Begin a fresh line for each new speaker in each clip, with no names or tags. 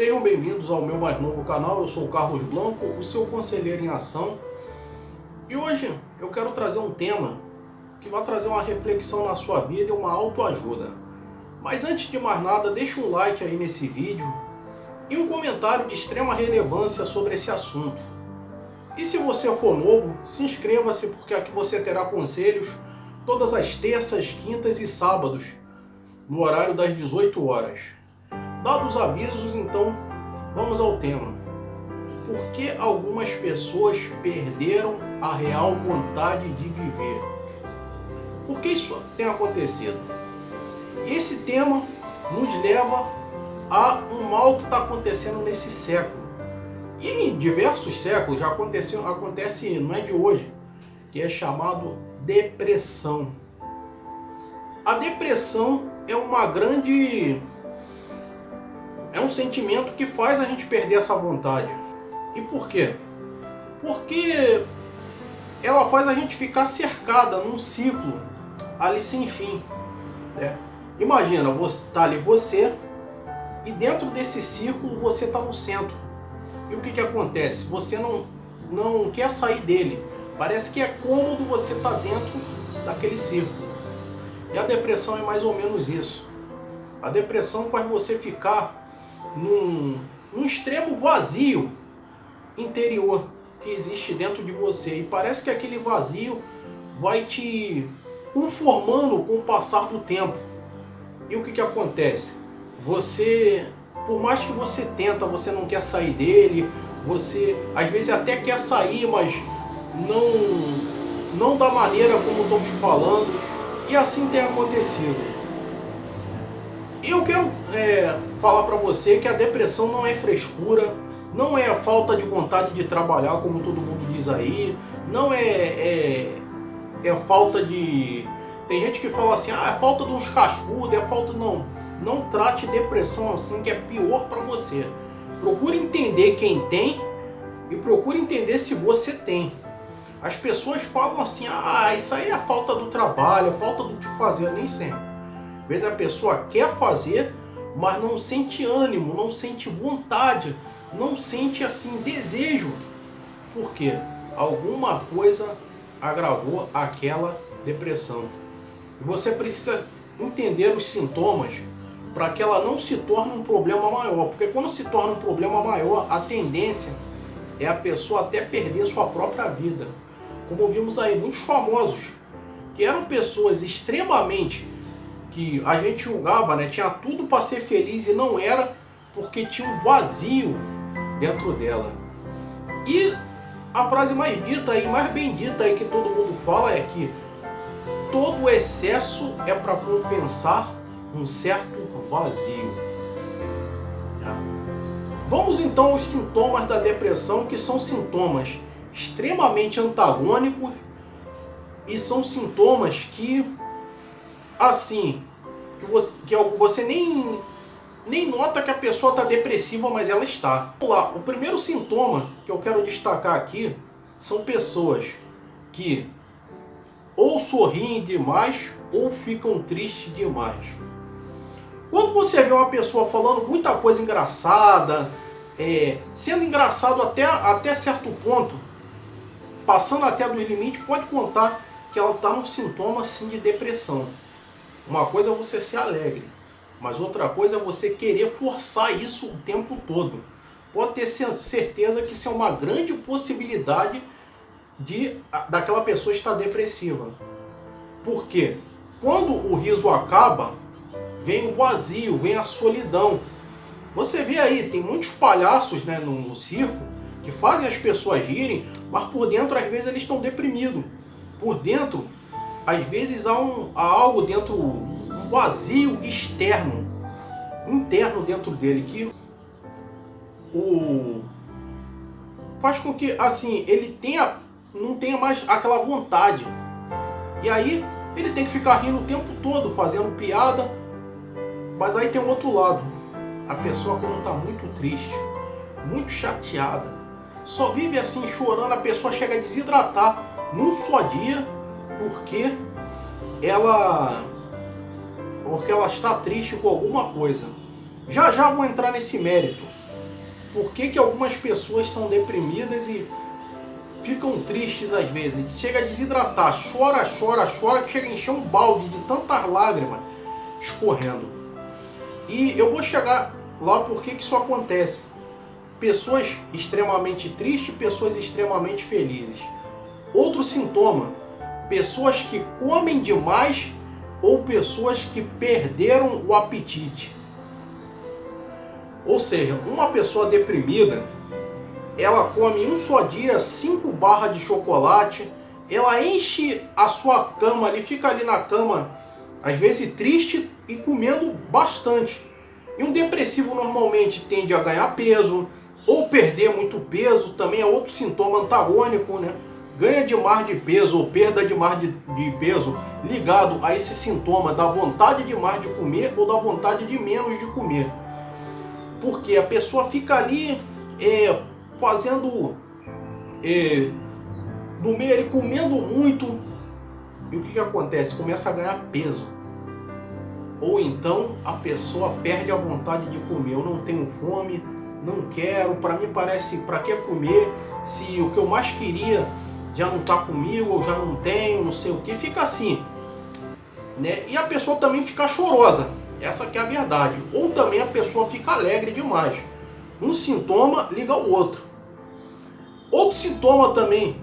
Sejam bem-vindos ao meu mais novo canal. Eu sou o Carlos Blanco, o seu conselheiro em ação. E hoje eu quero trazer um tema que vai trazer uma reflexão na sua vida e uma autoajuda. Mas antes de mais nada, deixa um like aí nesse vídeo e um comentário de extrema relevância sobre esse assunto. E se você for novo, se inscreva-se, porque aqui você terá conselhos todas as terças, quintas e sábados, no horário das 18 horas. Dados os avisos, então, vamos ao tema. Por que algumas pessoas perderam a real vontade de viver? Por que isso tem acontecido? Esse tema nos leva a um mal que está acontecendo nesse século. E em diversos séculos já acontece, não é de hoje, que é chamado depressão. A depressão é um sentimento que faz a gente perder essa vontade. E por quê? Porque ela faz a gente ficar cercada num ciclo ali sem fim, né? Imagina, tá ali você, e dentro desse círculo você está no centro. E o que acontece? Você não quer sair dele. Parece que é cômodo você estar dentro daquele círculo. E a depressão é mais ou menos isso. A depressão faz você ficar num extremo vazio interior que existe dentro de você. E parece que aquele vazio vai te conformando com o passar do tempo. E o que acontece? Você, por mais que você tenta, você não quer sair dele. Você às vezes até quer sair, mas não da maneira como estou te falando. E assim tem acontecido. E eu quero falar para você que a depressão não é frescura, não é falta de vontade de trabalhar, como todo mundo diz aí, não é falta de... Tem gente que fala assim, é falta de uns cascudos, é falta... Não trate depressão assim, que é pior para você. Procure entender quem tem e procure entender se você tem. As pessoas falam assim, isso aí é falta do trabalho, é falta do que fazer, nem sempre. Às vezes a pessoa quer fazer, mas não sente ânimo, não sente vontade, não sente assim desejo. Por quê? Alguma coisa agravou aquela depressão. E você precisa entender os sintomas para que ela não se torne um problema maior. Porque quando se torna um problema maior, a tendência é a pessoa até perder sua própria vida. Como vimos aí, muitos famosos, que eram pessoas extremamente... que a gente julgava, né? Tinha tudo para ser feliz e não era, porque tinha um vazio dentro dela. E a frase mais dita e mais bendita aí que todo mundo fala é que todo excesso é para compensar um certo vazio. Vamos então aos sintomas da depressão, que são sintomas extremamente antagônicos e são sintomas que assim, que você nem nota que a pessoa está depressiva, mas ela está. Vamos lá, o primeiro sintoma que eu quero destacar aqui são pessoas que ou sorriem demais ou ficam tristes demais. Quando você vê uma pessoa falando muita coisa engraçada, sendo engraçado até certo ponto, passando até dos limites, pode contar que ela está num sintoma assim de depressão. Uma coisa é você ser alegre, mas outra coisa é você querer forçar isso o tempo todo. Pode ter certeza que isso é uma grande possibilidade daquela pessoa estar depressiva. Por quê? Quando o riso acaba, vem o vazio, vem a solidão. Você vê aí, tem muitos palhaços, né, no circo que fazem as pessoas rirem, mas por dentro às vezes eles estão deprimidos. Por dentro, às vezes há algo dentro, um vazio externo, interno dentro dele, que faz com que assim ele não tenha mais aquela vontade. E aí ele tem que ficar rindo o tempo todo, fazendo piada. Mas aí tem um outro lado. A pessoa, quando está muito triste, muito chateada, só vive assim chorando, a pessoa chega a desidratar num só dia, porque ela está triste com alguma coisa. Já vou entrar nesse mérito. por que algumas pessoas são deprimidas e ficam tristes às vezes. Chega a desidratar, chora, chora, chora, que chega a encher um balde de tantas lágrimas escorrendo. E eu vou chegar lá por que isso acontece. Pessoas extremamente tristes, pessoas extremamente felizes. Outro sintoma, pessoas que comem demais ou pessoas que perderam o apetite. Ou seja, uma pessoa deprimida, ela come em um só dia 5 barras de chocolate, ela enche a sua cama ali, fica ali na cama, às vezes triste e comendo bastante. E um depressivo normalmente tende a ganhar peso, ou perder muito peso, também é outro sintoma antagônico, né? Ganha demais de peso ou perda demais de peso, ligado a esse sintoma da vontade demais de comer ou da vontade de menos de comer. Porque a pessoa fica ali fazendo no meio, ele comendo muito, e o que acontece? Começa a ganhar peso. Ou então a pessoa perde a vontade de comer. Eu não tenho fome, não quero, para mim parece, para que comer se o que eu mais queria já não está comigo, eu já não tenho, não sei o que, fica assim, né? E a pessoa também fica chorosa, essa que é a verdade. Ou também a pessoa fica alegre demais. Um sintoma liga ao outro. Outro sintoma também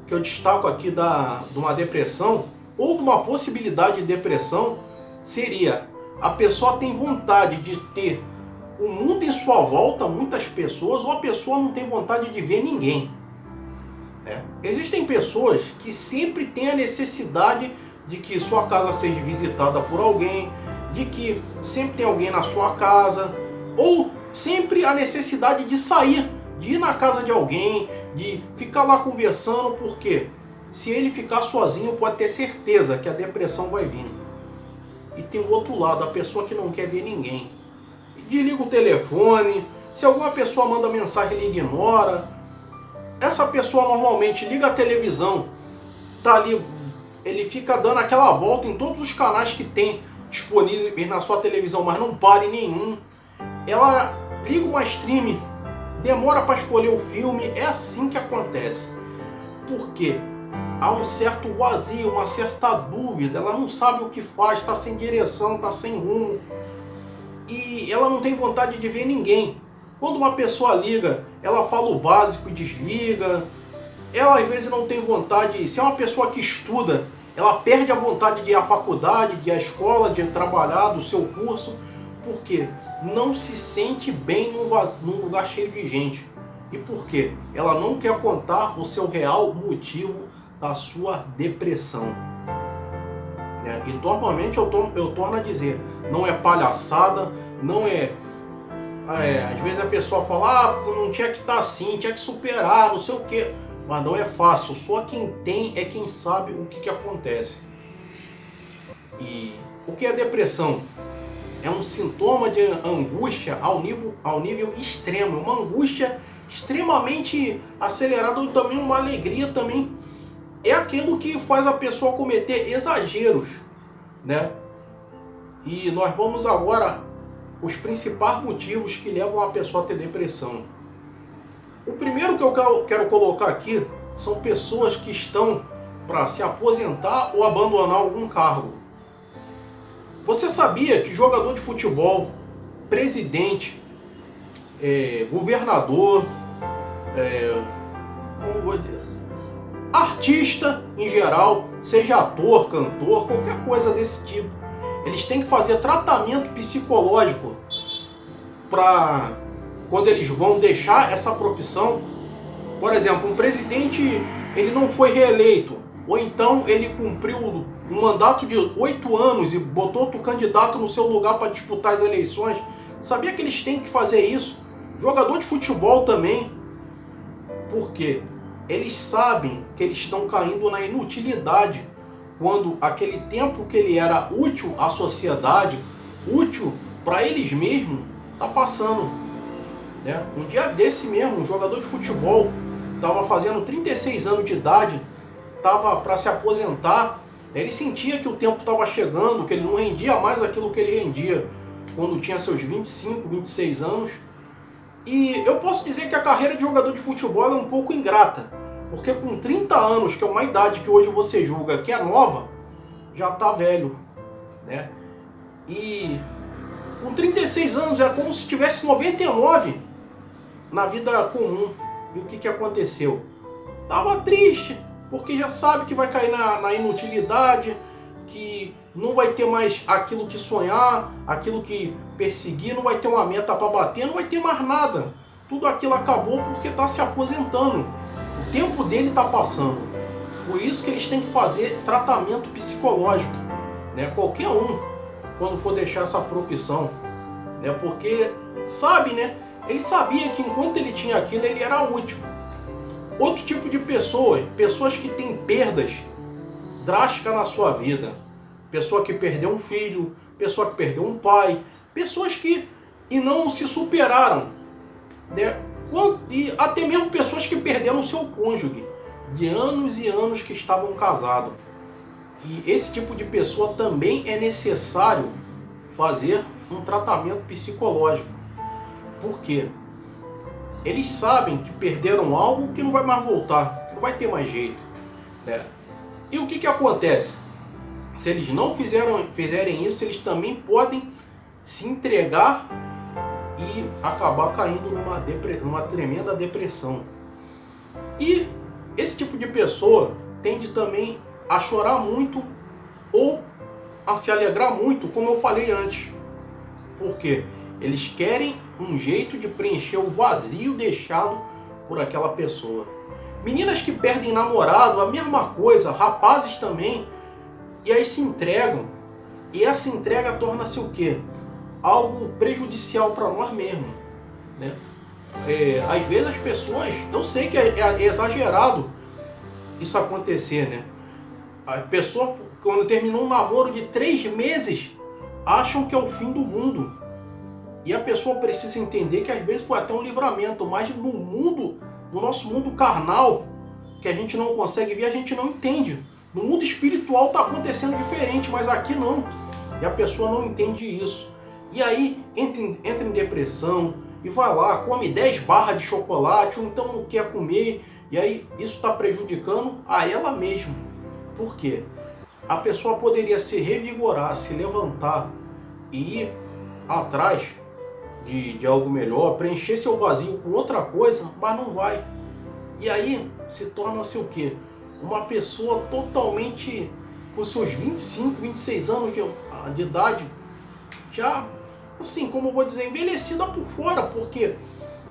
que eu destaco aqui de uma depressão, ou de uma possibilidade de depressão, seria a pessoa tem vontade de ter o mundo em sua volta, muitas pessoas, ou a pessoa não tem vontade de ver ninguém. Existem pessoas que sempre têm a necessidade de que sua casa seja visitada por alguém, de que sempre tem alguém na sua casa, ou sempre a necessidade de sair, de ir na casa de alguém, de ficar lá conversando, porque se ele ficar sozinho pode ter certeza que a depressão vai vir. E tem o outro lado, a pessoa que não quer ver ninguém. Desliga o telefone, se alguma pessoa manda mensagem ele ignora. Essa pessoa normalmente liga a televisão, tá ali, ele fica dando aquela volta em todos os canais que tem disponíveis na sua televisão, mas não para em nenhum. Ela liga uma stream, demora para escolher o filme, é assim que acontece. Porque há um certo vazio, uma certa dúvida, ela não sabe o que faz, está sem direção, está sem rumo. E ela não tem vontade de ver ninguém. Quando uma pessoa liga, ela fala o básico e desliga. Ela às vezes não tem vontade, se é uma pessoa que estuda, ela perde a vontade de ir à faculdade, de ir à escola, de trabalhar, do seu curso, porque não se sente bem num lugar cheio de gente. E por quê? Ela não quer contar o seu real motivo da sua depressão. E normalmente eu torno a dizer, não é palhaçada, não é... às vezes a pessoa fala, não tinha que estar assim, tinha que superar, não sei o quê. Mas não é fácil, só quem tem é quem sabe o que acontece. E o que é depressão? É um sintoma de angústia ao nível extremo, uma angústia extremamente acelerada, ou também uma alegria também. É aquilo que faz a pessoa cometer exageros, né? E nós vamos agora os principais motivos que levam a pessoa a ter depressão. O primeiro que eu quero colocar aqui são pessoas que estão para se aposentar ou abandonar algum cargo. Você sabia que jogador de futebol, presidente, governador, artista em geral, seja ator, cantor, qualquer coisa desse tipo, eles têm que fazer tratamento psicológico para quando eles vão deixar essa profissão? Por exemplo, um presidente, ele não foi reeleito, ou então ele cumpriu um mandato de 8 anos e botou outro candidato no seu lugar para disputar as eleições. Sabia que eles têm que fazer isso? Jogador de futebol também. Por quê? Eles sabem que eles estão caindo na inutilidade quando aquele tempo que ele era útil à sociedade, útil para eles mesmos, está passando. Um dia desse mesmo, um jogador de futebol estava fazendo 36 anos de idade, estava para se aposentar. Ele sentia que o tempo estava chegando, que ele não rendia mais aquilo que ele rendia quando tinha seus 25, 26 anos. E eu posso dizer que a carreira de jogador de futebol é um pouco ingrata, porque com 30 anos, que é uma idade que hoje você julga que é nova, já tá velho, né? E com 36 anos é como se tivesse 99 na vida comum. E o que aconteceu? Tava triste, porque já sabe que vai cair na inutilidade, que não vai ter mais aquilo que sonhar, aquilo que perseguir, não vai ter uma meta para bater, não vai ter mais nada. Tudo aquilo acabou porque está se aposentando. O tempo dele está passando. Por isso que eles têm que fazer tratamento psicológico, né? Qualquer um, quando for deixar essa profissão, né? Porque sabe, né? Ele sabia que enquanto ele tinha aquilo, ele era útil. Outro tipo de pessoas que têm perdas drásticas na sua vida. Pessoa que perdeu um filho, pessoa que perdeu um pai, pessoas que não se superaram, né? E até mesmo pessoas que perderam seu cônjuge, de anos e anos que estavam casados. E esse tipo de pessoa também é necessário fazer um tratamento psicológico. Por quê? Eles sabem que perderam algo que não vai mais voltar, que não vai ter mais jeito, né? E o que acontece? Se eles não fizerem isso, eles também podem se entregar e acabar caindo numa tremenda depressão. E esse tipo de pessoa tende também a chorar muito ou a se alegrar muito, como eu falei antes. Por quê? Eles querem um jeito de preencher o vazio deixado por aquela pessoa. Meninas que perdem namorado, a mesma coisa, rapazes também, e aí se entregam. E essa entrega torna-se o quê? Algo prejudicial para nós mesmos, né? Às vezes as pessoas, eu sei que é exagerado isso acontecer, né? A pessoa, quando terminou um namoro de 3 meses, acham que é o fim do mundo. E a pessoa precisa entender que às vezes foi até um livramento, mas no nosso mundo carnal, que a gente não consegue ver, a gente não entende. No mundo espiritual está acontecendo diferente, mas aqui não. E a pessoa não entende isso. E aí entra em depressão e vai lá, come 10 barras de chocolate, ou então não quer comer. E aí isso está prejudicando a ela mesma. Por quê? A pessoa poderia se revigorar, se levantar e ir atrás de algo melhor, preencher seu vazio com outra coisa, mas não vai. E aí se torna-se o quê? Uma pessoa totalmente, com seus 25, 26 anos de idade, já, assim, como eu vou dizer, envelhecida por fora, porque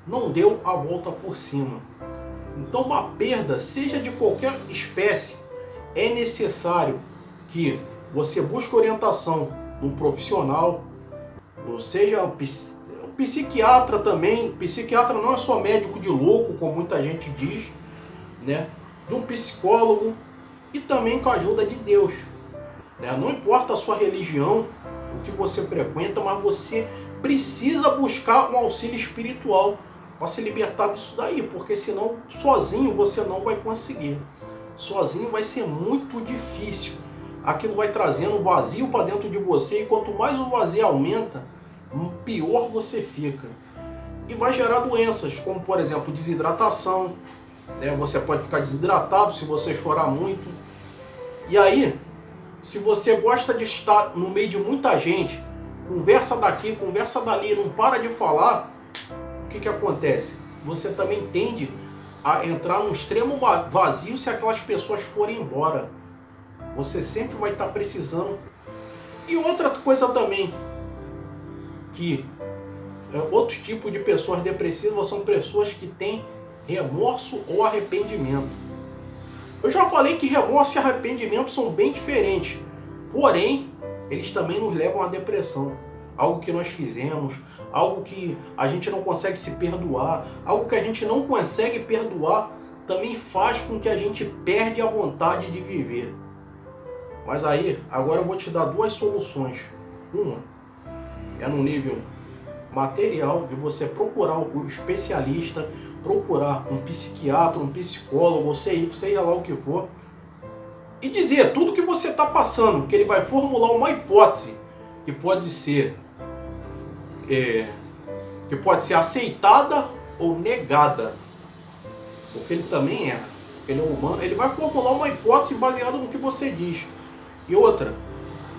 não deu a volta por cima. Então uma perda, seja de qualquer espécie, é necessário que você busque orientação de um profissional, ou seja, um psiquiatra também. Psiquiatra não é só médico de louco, como muita gente diz, né? De um psicólogo e também com a ajuda de Deus, né? Não importa a sua religião, o que você frequenta, mas você precisa buscar um auxílio espiritual para se libertar disso daí, porque senão sozinho você não vai conseguir. Sozinho vai ser muito difícil. Aquilo vai trazendo vazio para dentro de você, e quanto mais o vazio aumenta, pior você fica. E vai gerar doenças, como por exemplo desidratação, né? Você pode ficar desidratado se você chorar muito. E aí, se você gosta de estar no meio de muita gente, conversa daqui, conversa dali, não para de falar, o que acontece? Você também tende a entrar num extremo vazio se aquelas pessoas forem embora. Você sempre vai estar precisando. E outra coisa também, que outros tipos de pessoas depressivas são pessoas que têm remorso ou arrependimento. Eu já falei que remorso e arrependimento são bem diferentes, porém, eles também nos levam à depressão. Algo que nós fizemos, algo que a gente não consegue se perdoar, algo que a gente não consegue perdoar, também faz com que a gente perde a vontade de viver. Mas aí, agora eu vou te dar 2 soluções. Uma é no nível material, de você procurar o especialista, procurar um psiquiatra, um psicólogo, seja lá o que for, e dizer tudo que você está passando, que ele vai formular uma hipótese, que pode ser que pode ser aceitada ou negada, porque ele também erra, ele é humano, ele vai formular uma hipótese baseada no que você diz. E outra,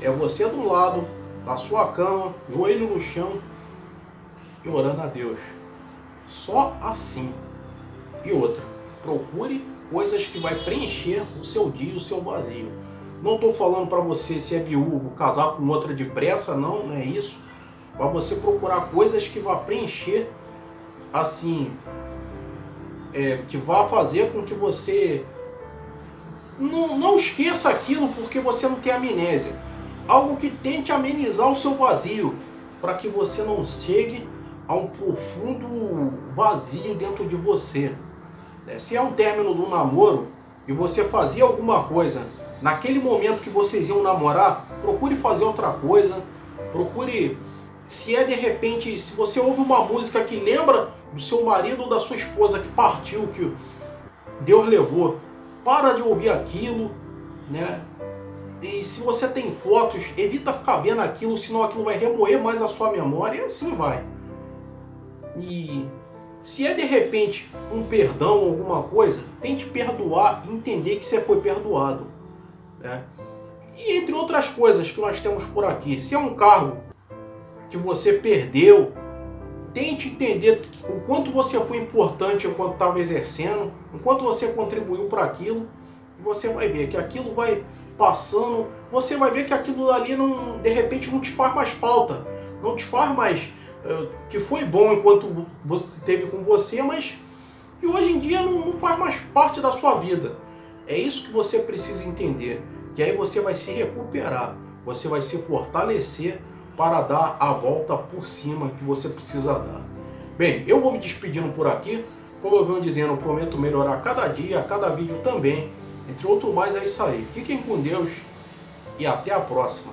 é você de um lado, na sua cama, joelho no chão e orando a Deus. Só assim. E outra, procure coisas que vai preencher o seu dia, o seu vazio. Não estou falando para você se é viúvo, casar com outra depressa, não é isso. Para você procurar coisas que vá preencher, assim, que vá fazer com que você não esqueça aquilo porque você não tem amnésia. Algo que tente amenizar o seu vazio, para que você não chegue a um profundo vazio dentro de você. Se é um término do namoro e você fazia alguma coisa naquele momento que vocês iam namorar, procure fazer outra coisa. Procure, se é de repente, se você ouve uma música que lembra do seu marido ou da sua esposa que partiu, que Deus levou, para de ouvir aquilo, né? E se você tem fotos, evita ficar vendo aquilo, senão aquilo vai remoer mais a sua memória e assim vai. E se é de repente um perdão, alguma coisa, tente perdoar e entender que você foi perdoado, né? E entre outras coisas que nós temos por aqui, se é um cargo que você perdeu, tente entender o quanto você foi importante enquanto estava exercendo, o quanto você contribuiu para aquilo, e você vai ver que aquilo vai passando, você vai ver que aquilo ali não, de repente não te faz mais falta, não te faz mais, que foi bom enquanto você teve com você, mas que hoje em dia não faz mais parte da sua vida. É isso que você precisa entender, que aí você vai se recuperar, você vai se fortalecer para dar a volta por cima que você precisa dar. Bem, eu vou me despedindo por aqui. Como eu venho dizendo, eu prometo melhorar a cada dia, a cada vídeo também. Entre outros mais, é isso aí. Fiquem com Deus e até a próxima.